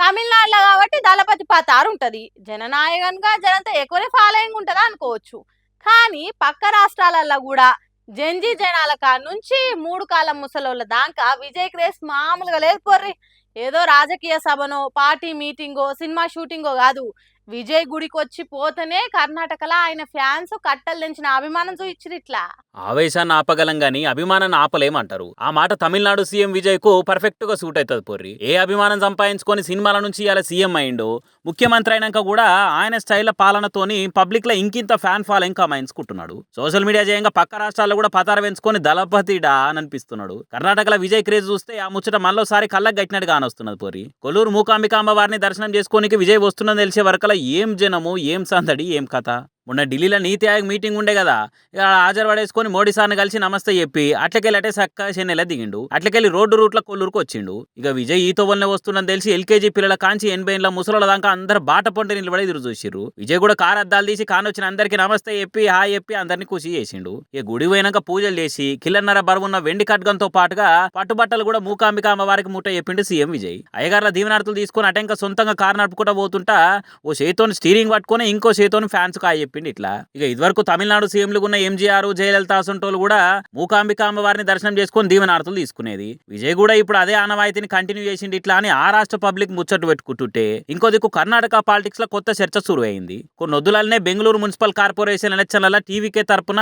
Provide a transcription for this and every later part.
తమిళనాడులో కాబట్టి దళపతి పతారు ఉంటది. జననాయకన్గా జనంతా ఎక్కువనే ఫాలోయింగ్ ఉంటదా అనుకోవచ్చు. కానీ పక్క రాష్ట్రాలలో కూడా జంజీ జనాల కాడ నుంచి మూడు కాలం ముసలోళ్ళ దాకా విజయ్ క్రేజ్ మామూలుగా లేదు పోర్రి. ఏదో రాజకీయ సభనో పార్టీ మీటింగో సినిమా షూటింగో కాదు. విజయ్ గుడికి వచ్చి పోతేనే కర్ణాటకలో ఆయన ఫ్యాన్స్ కట్టలు తెంచిన అభిమానం చూయించిరు ఇట్లా. ఆవేశాన్ని ఆపగలం గాని అభిమానాన్ని ఆపలేమంటారు. ఆ మాట తమిళనాడు సీఎం విజయ్ కు పర్ఫెక్ట్ గా సూట్ అవుతుంది పోర్రి. ఏ అభిమానం సంపాదించుకొని సినిమాల నుంచి ఇలా సీఎం అయిండు, ముఖ్యమంత్రి అయినాక కూడా ఆయన స్టైల్ పాలనతోని పబ్లిక్ లో ఇంకింత ఫ్యాన్ ఫాలోయింగ్ కమాయించుకుంటున్నాడు. సోషల్ మీడియా చేయంగా పక్క రాష్ట్రాల్లో కూడా పతార పెంచుకొని దళపతిడా అని అనిపిస్తున్నాడు. కర్ణాటకలో విజయ్ క్రేజ్ చూస్తే ఆ ముచ్చట మళ్ళోసారి కళ్ళకు గట్టినట్టు కానొస్తున్నది పోరి. కొల్లూరు మూకాంబికాంబ వారిని దర్శనం చేసుకోనికి విజయ్ వస్తున్నది తెలిసే వరకల ఏం జనము, ఏం సందడి, ఏం కథ. మొన్న ఢిల్లీలో నీతి ఆయోగ్ మీటింగ్ ఉండే కదా, ఇక హాజరు పడేసుకొని మోడీ సార్ని కలిసి నమస్తే చెప్పి అట్లకెళ్ళి అటే సక్క చెన్నెల దిగిండు. అట్లకెళ్ళి రోడ్డు రూట్ల కొల్లూరుకు వచ్చిండు. ఇక విజయ్ ఈతో వల్లనే వస్తుందని తెలిసి ఎల్కేజీ పిల్లల కాంచి 80 ముసలోళ్ళ దాకా అందరు బాట పొంటి నిలబడి ఎదురు చూసిర్రు. విజయ్ కూడా కారు అద్దాలు తీసి కానొచ్చిన అందరికి నమస్తే చెప్పి హాయ్ చెప్పి అందరిని ఖుషి చేసిండు. ఇక గుడి పోయినాక పూజలు చేసి కిల్లన్నర బరువున్న వెండి ఖడ్గంతో పాటుగా పట్టుబట్టలు కూడా మూకాంబిక అమ్మవారికి మూట చెప్పిండు సీఎం విజయ్. అయ్యగారుల దీవెనార్తులు తీసుకొని అటెంక సొంతంగా కారు నడుపుకుంటా పోతుంటా ఓ చేతోని స్టీరింగ్ పట్టుకొని ఇంకో చేతోని ఫ్యాన్స్ కాయ చెప్పిండు ఇట్లా. ఇక ఇదివరకు తమిళనాడు సీఎంలుగా ఉన్న ఎంజీఆర్, జయలలిత అసంటోలు కూడా మూకాంబిక అమ్మవారిని దర్శనం చేసుకొని దీవెనార్తులు తీసుకునేది. విజయ్ కూడా ఇప్పుడు అదే ఆనవాయితీని కంటిన్యూ చేసిండు ఇట్లా అని ఆ రాష్ట్ర పబ్లిక్ ముచ్చట్టు పెట్టుకుంటుంటే ఇంకో దిక్కు కర్ణాటక పాలిటిక్స్ లో కొత్త చర్చ సురువైంది. కొన్ని వద్దులనే బెంగళూరు మున్సిపల్ కార్పొరేషన్ ఎలక్షన్ల టీవీకే తరపున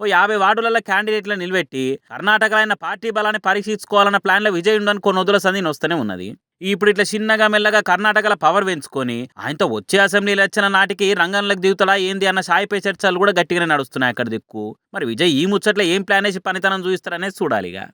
ఓ 50 వార్డులలో క్యాండిడేట్లను నిలబెట్టి కర్ణాటకలో ఆయన పార్టీ బలాన్ని పరీక్షించుకోవాలన్న ప్లాన్ లో విజయ్ ఉండని కొన్ని వద్దుల సంధి వస్తూనే ఉన్నది. ఇప్పుడు ఇట్లా చిన్నగా మెల్లగా కర్ణాటకలో పవర్ పెంచుకొని ఆయనతో వచ్చే అసెంబ్లీ ఎలక్షన్ నాటికి రంగంలోకి దిగుతాడా ఏంది అన్న సాయిపై చర్చలు కూడా గట్టిగానే నడుస్తున్నాయి అక్కడ దిక్కు. మరి విజయ్ ఈ ముచ్చట్లో ఏం ప్లాన్ వేసి పనితనం చూపిస్తారనేది చూడాలిగా.